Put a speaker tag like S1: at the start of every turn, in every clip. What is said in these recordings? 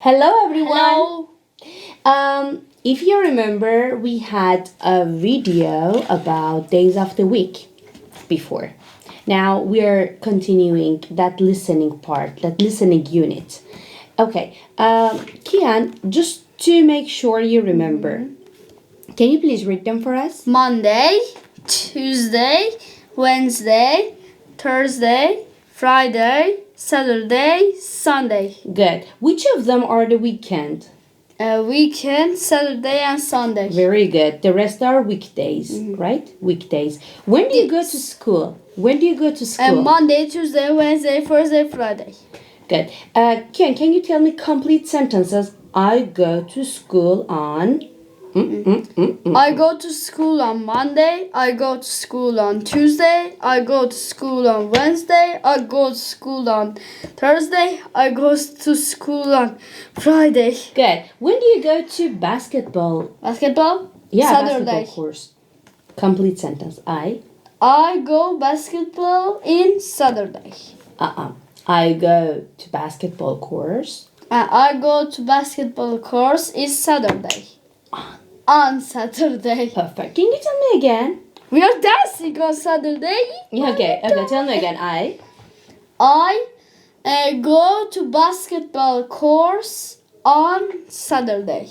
S1: Hello everyone.
S2: Hello.
S1: If you remember, we had a video about days of the week before. Now we're continuing that listening part, that listening unit. Okay, Kian, just to make sure you remember, can you please read them for us?
S2: Monday, Tuesday, Wednesday, Thursday, Friday, Saturday, Sunday.
S1: Good. Which of them are the weekend?
S2: Weekend, Saturday and Sunday.
S1: Very good. The rest are weekdays, right? Weekdays. When do you go to school? When do you go to school?
S2: Monday, Tuesday, Wednesday, Thursday, Friday.
S1: Good. Kian, can you tell me complete sentences? I go to school on...
S2: I go to school on Monday. I go to school on Tuesday. I go to school on Wednesday. I go to school on Thursday. I go to school on Friday.
S1: Good. When do you go to basketball?
S2: Basketball?
S1: Yeah,
S2: Saturday.
S1: basketball course. Complete sentence. I
S2: go basketball in Saturday.
S1: I go to basketball course.
S2: I go to basketball course is Saturday. On Saturday.
S1: Perfect. Can you tell me again?
S2: We are dancing on Saturday.
S1: Okay. Tell me again. I
S2: go to basketball course on Saturday.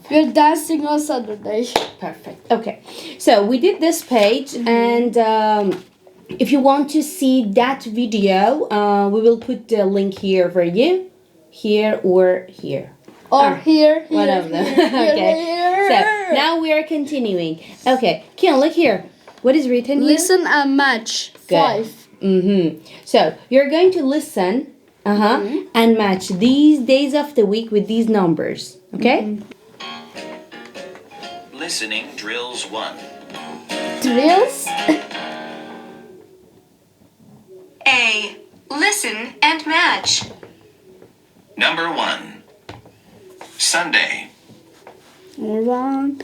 S2: We're dancing on Saturday.
S1: Perfect. Okay. So we did this page, and if you want to see that video, we will put the link here for you. Here or here.
S2: Or here.
S1: One of them. Okay. So now we are continuing. Okay. Kian, look here. What is written here?
S2: Listen and match.
S1: Good.
S2: 5.
S1: So you're going to listen, and match these days of the week with these numbers. Okay.
S3: Listening drills 1.
S2: Drills.
S4: A. Listen and match.
S3: Number 1. Sunday.
S2: Wrong.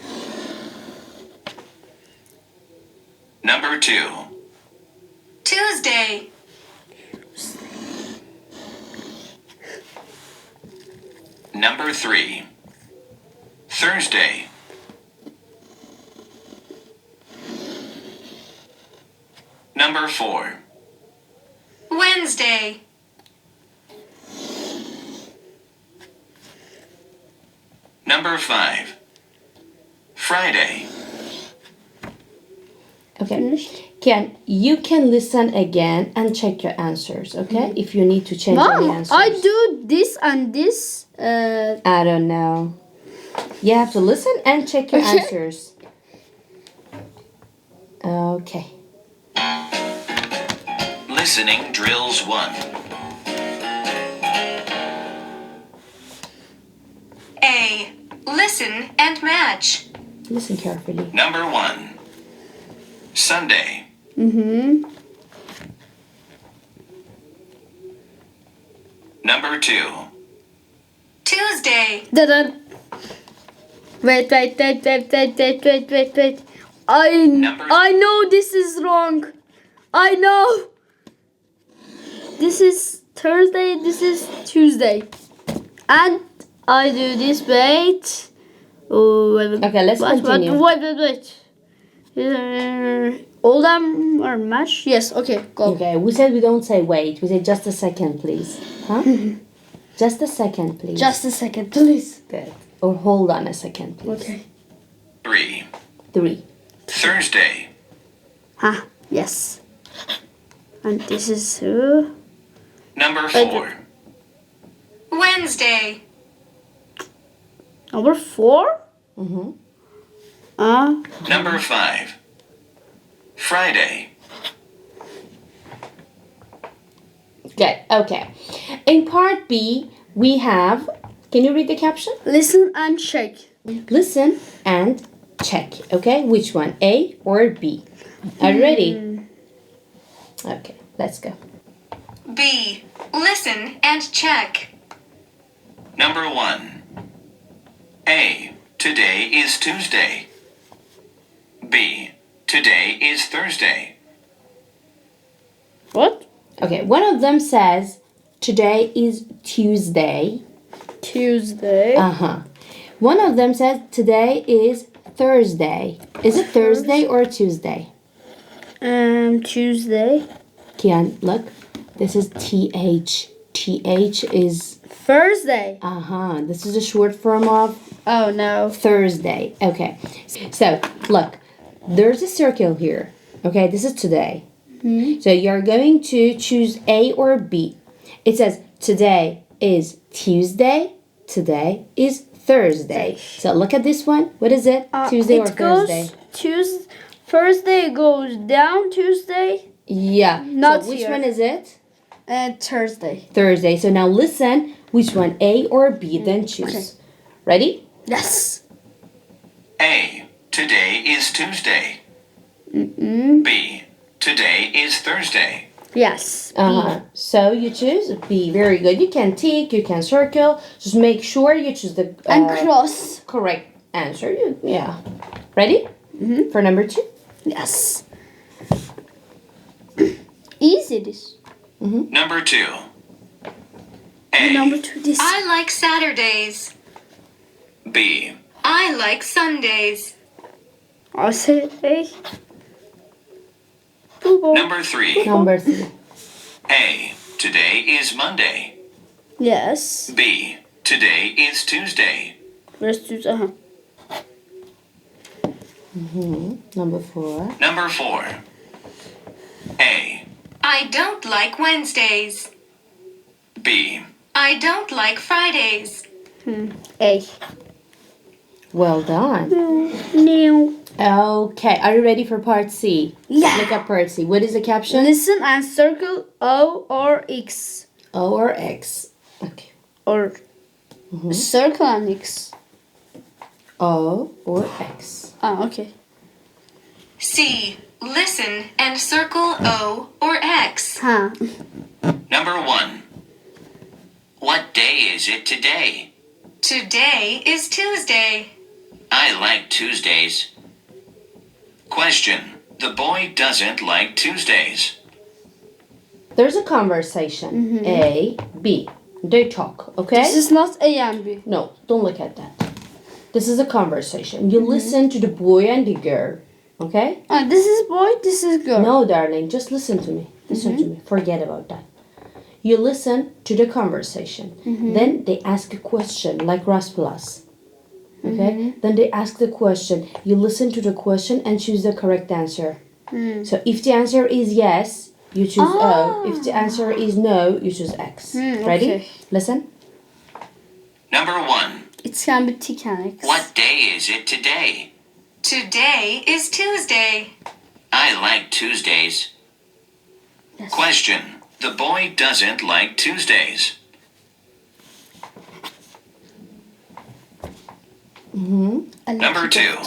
S3: Number 2.
S4: Tuesday.
S3: Number 3. Thursday. Number 4.
S4: Wednesday.
S3: Number 5. Friday.
S1: Okay. Kian, you can listen again and check your answers. Okay. If you need to change any
S2: Mom,
S1: answers.
S2: I do this and this.
S1: I don't know. You have to listen and check your answers. Okay.
S3: Listening drills 1.
S4: A. Listen and match.
S1: Listen carefully.
S3: Number 1. Sunday. Number 2.
S4: Tuesday.
S2: Dun. Wait.
S3: Number-
S2: I know this is wrong. I know. This is Thursday. This is Tuesday. And I do this. Wait. Oh,
S1: Okay, let's continue.
S2: Wait. All them are match? Yes, okay, go.
S1: Okay, we said we don't say wait. We say just a second, please. Huh? Just a second, please.
S2: Just a second, please.
S1: Good. Or hold on a second, please.
S2: Okay.
S3: 3.
S1: 3.
S3: Thursday.
S2: Yes. And this is
S3: Number 4.
S4: Wednesday.
S2: number 4?
S3: Number 5. Friday.
S1: Good. Okay. In part B, we have. Can you read the caption?
S2: Listen and check.
S1: Listen and check. Okay, which one? A or B? Are you ready? Okay, let's go.
S4: B. Listen and check.
S3: Number 1. A. Today is Tuesday. B. Today is Thursday.
S2: What?
S1: Okay, one of them says today is Tuesday.
S2: Tuesday.
S1: One of them says today is Thursday. Is it Thursday or Tuesday?
S2: Tuesday.
S1: Kian, look. This is TH. TH is...
S2: Thursday.
S1: This is a short form of
S2: Oh no.
S1: Thursday. Okay. So, look. There's a circle here. Okay, this is today. So you're going to choose A or B. It says today is Tuesday. Today is Thursday. So look at this one. What is it? Tuesday or Thursday?
S2: Thursday goes down. Tuesday.
S1: Yeah.
S2: Not
S1: so which
S2: here.
S1: one is it?
S2: Thursday.
S1: Thursday. So now listen. Which one? A or B? Then choose.
S2: Okay.
S1: Ready?
S2: Yes.
S3: A. Today is Tuesday. B. Today is Thursday.
S2: Yes.
S1: So you choose B. Very good. You can tick. You can circle. Just make sure you choose the
S2: And cross.
S1: correct answer. Yeah. Ready? For number 2.
S2: Yes. Easy this.
S3: Number 2. A.
S2: Number 2 this.
S4: I like Saturdays.
S3: B.
S4: I like Sundays.
S2: I'll say A. Bobo.
S3: Number 3.
S1: Number 3.
S3: A. Today is Monday.
S2: Yes.
S3: B. Today is Tuesday.
S2: Where's Tuesday?
S1: Number 4.
S3: Number 4. A.
S4: I don't like Wednesdays.
S3: B.
S4: I don't like Fridays.
S2: A.
S1: Well done.
S2: No.
S1: Okay. Are you ready for part C?
S2: Yeah.
S1: Look at part C. What is the caption?
S2: Listen and circle O or X.
S1: O or X. Okay.
S2: Or circle and X.
S1: O or X.
S2: Okay.
S4: C. Listen and circle O or X.
S3: Number 1. What day is it today?
S4: Today is Tuesday.
S3: I like Tuesdays. Question. The boy doesn't like Tuesdays.
S1: There's a conversation. A, B. They talk, okay?
S2: This is not A and B.
S1: No, don't look at that. This is a conversation. You listen to the boy and the girl, okay?
S2: This is boy, this is girl.
S1: No, darling, just listen to me. Listen to me. Forget about that. You listen to the conversation. Then they ask a question, like Raspulas. Okay? Then they ask the question. You listen to the question and choose the correct answer. So if the answer is yes, you choose O. If the answer is no, you choose X. Ready?
S2: Okay.
S1: Listen.
S3: Number 1.
S2: It can be T and X.
S3: What day is it today?
S4: Today is Tuesday.
S3: I like Tuesdays.
S2: Yes.
S3: Question. The boy doesn't like Tuesdays. Number 2.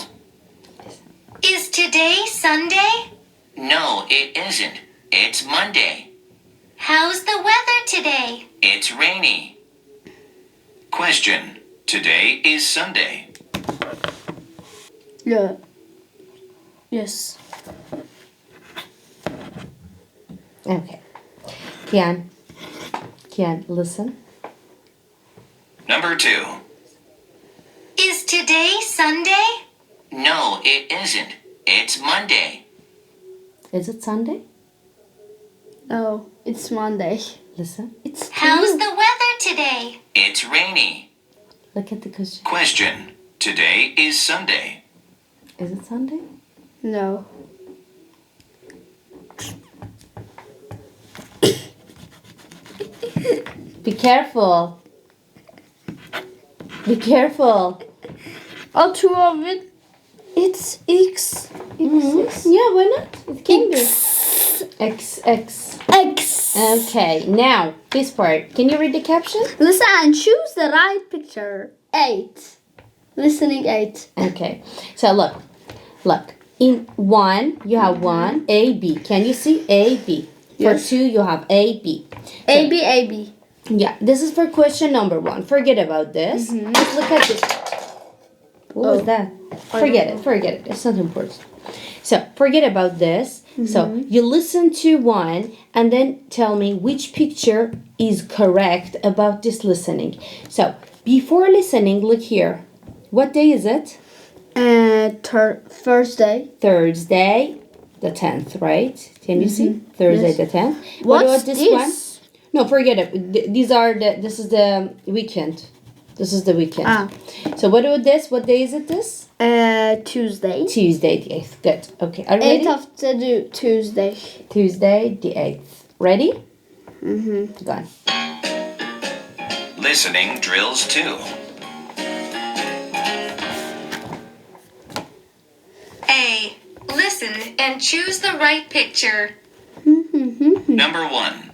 S4: Is today Sunday?
S3: No, it isn't. It's Monday.
S4: How's the weather today?
S3: It's rainy. Question. Today is Sunday.
S2: Yeah. Yes.
S1: Okay. Kian, listen.
S3: Number 2.
S4: Is today Sunday?
S3: No, it isn't. It's Monday.
S1: Is it Sunday?
S2: No, it's Monday.
S1: Listen.
S2: It's
S4: How's the weather today?
S3: It's rainy.
S1: Look at the question.
S3: Question. Today is Sunday.
S1: Is it Sunday?
S2: No.
S1: Be careful. Be careful.
S2: All two of it. It's X.
S1: Yeah, why not? It can be. X.
S2: X.
S1: Okay, now this part. Can you read the caption?
S2: Listen and choose the right picture. 8. Listening 8.
S1: Okay, so look. In 1, you have 1, A, B. Can you see A, B? For
S2: Yes.
S1: 2, you have A, B.
S2: A, B, A, B.
S1: Yeah, this is for question number 1. Forget about this. Let's look at this. What was that? Forget it. It's not important. So, forget about this. So, you listen to 1 and then tell me which picture is correct about this listening. So, Before listening, look here. What day is it?
S2: Thursday.
S1: Thursday, the 10th, right? Can you see? Thursday,
S2: Yes.
S1: the 10th.
S2: What's
S1: about this
S2: this?
S1: one? No, forget it. This is the weekend. This is the weekend.
S2: Ah.
S1: So what about this? What day is it this?
S2: Tuesday.
S1: Tuesday, the 8th. Good. Okay, are you ready?
S2: 8th of the Tuesday.
S1: Tuesday, the 8th. Ready?
S2: Mm-hmm.
S1: Go on.
S3: Listening drills 2.
S4: A. Listen and choose the right picture.
S3: Number 1.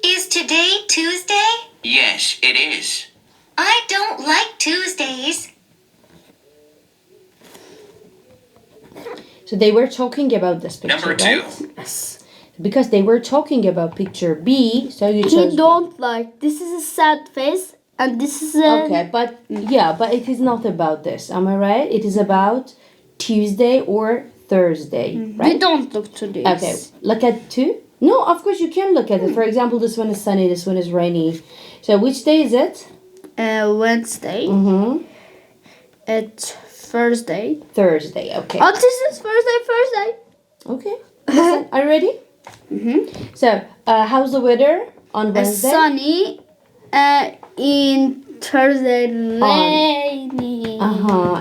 S4: Is today Tuesday?
S3: Yes, it is.
S4: I don't like Tuesdays.
S1: So they were talking about this picture,
S3: Number 2.
S1: right? Yes. Because they were talking about picture B, so you chose
S2: He
S1: B.
S2: don't like. This is a sad face, and this is a.
S1: Okay, but yeah, but it is not about this. Am I right? It is about Tuesday or Thursday, right?
S2: We don't look to this.
S1: Okay, look at 2. No, of course you can look at it. For example, this one is sunny, this one is rainy. So which day is it?
S2: Wednesday.
S1: Mm-hmm.
S2: It's Thursday.
S1: Thursday, okay.
S2: Oh, this is Thursday.
S1: Okay. Listen, are you ready?
S2: Mm-hmm.
S1: So, how's the weather on Wednesday?
S2: Sunny. In Thursday, rainy.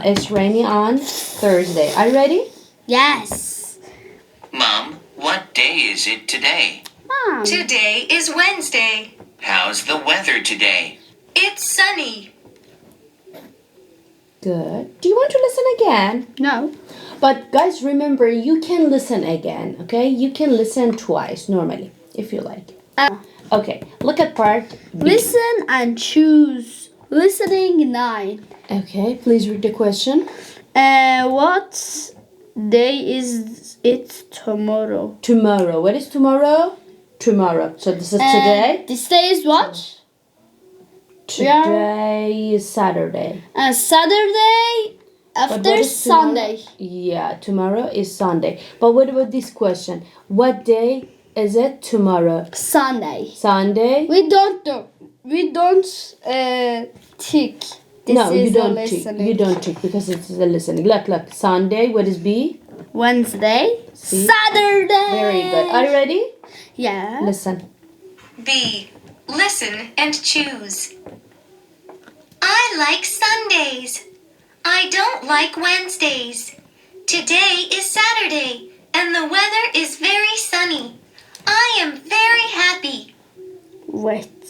S1: It's rainy on Thursday. Are you ready?
S2: Yes.
S3: Mom, what day is it today?
S2: Mom.
S4: Today is Wednesday.
S3: How's the weather today?
S4: It's sunny.
S1: Good. Do you want to listen again?
S2: No.
S1: But guys, remember, you can listen again, okay? You can listen twice normally, if you like. Okay, look at part B.
S2: Listen and choose. Listening 9.
S1: Okay, please read the question.
S2: What day is it tomorrow?
S1: Tomorrow. What is tomorrow? Tomorrow. So this is today.
S2: This day is what?
S1: Today is Saturday.
S2: Saturday
S1: But what
S2: after
S1: is tomorrow?
S2: Sunday.
S1: Yeah, tomorrow is Sunday. But what about this question? What day is it tomorrow?
S2: Sunday.
S1: Sunday?
S2: We don't tick. This
S1: No, you
S2: is
S1: don't
S2: a
S1: tick.
S2: listening.
S1: You don't tick because it's a listening. Look. Sunday, what is B?
S2: Wednesday.
S1: See?
S2: Saturday.
S1: Very good. Are you ready?
S2: Yeah.
S1: Listen.
S4: B. Listen and choose. I like Sundays. I don't like Wednesdays. Today is Saturday and the weather is very sunny. I am very happy.
S2: Wait.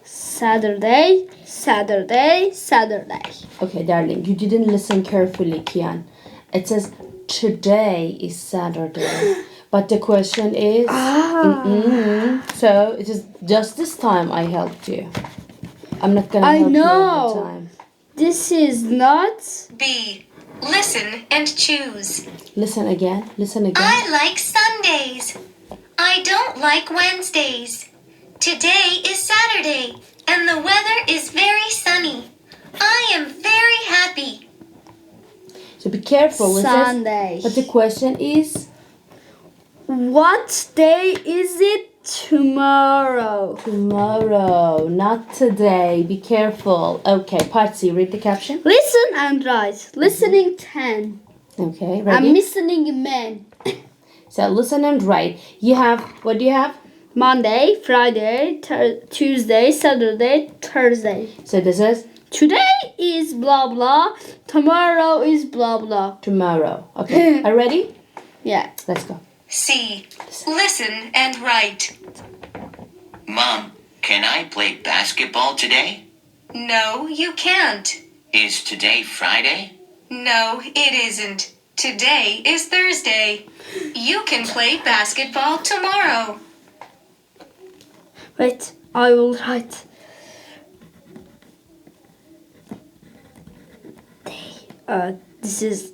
S2: Saturday.
S1: Okay, darling, you didn't listen carefully, Kian. It says today is Saturday. But the question is... So, it is just this time I helped you. I'm not gonna help you all the time.
S2: This is not.
S4: B. Listen and choose.
S1: Listen again.
S4: I like Sundays. I don't like Wednesdays. Today is Saturday and the weather is very sunny. I am very happy.
S1: So be careful. It says-
S2: Sunday.
S1: But the question is...
S2: What day is it tomorrow?
S1: Tomorrow, not today. Be careful. Okay, part C, read the caption.
S2: Listen and write. Listening 10.
S1: Okay,
S2: I'm
S1: ready?
S2: listening man.
S1: So listen and write. You have, what do you have?
S2: Monday, Friday, Tuesday, Saturday, Thursday.
S1: So this is
S2: Today is blah blah. Tomorrow is blah blah.
S1: tomorrow. Okay, are you ready?
S2: Yeah.
S1: Let's go.
S4: C. Listen and write.
S3: Mom, can I play basketball today?
S4: No, you can't.
S3: Is today Friday?
S4: No, it isn't. Today is Thursday. You can play basketball tomorrow.
S2: Wait, I will write. This is.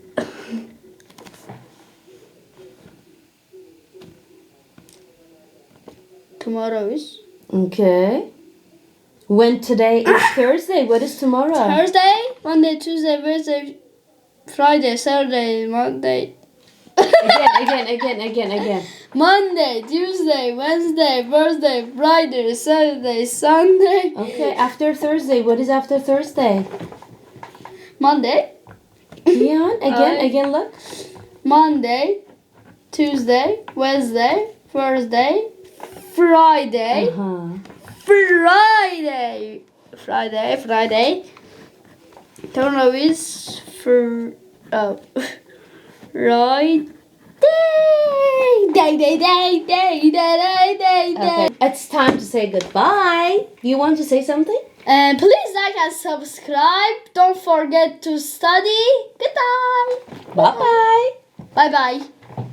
S2: Tomorrow is
S1: Okay. When today is Thursday, what is tomorrow?
S2: Thursday, Monday, Tuesday, Wednesday, Friday, Saturday, Monday,
S1: Again.
S2: Monday, Tuesday, Wednesday, Thursday, Friday, Saturday, Sunday.
S1: Okay, after Thursday. What is after Thursday?
S2: Monday,
S1: Kian, again, look.
S2: Monday, Tuesday, Wednesday, Thursday, Friday, Friday. Tomorrow is Friday. Day.
S1: Okay, it's time to say goodbye. Do you want to say something?
S2: And please like and subscribe. Don't forget to study. Goodbye.
S1: Bye-bye.
S2: Bye bye.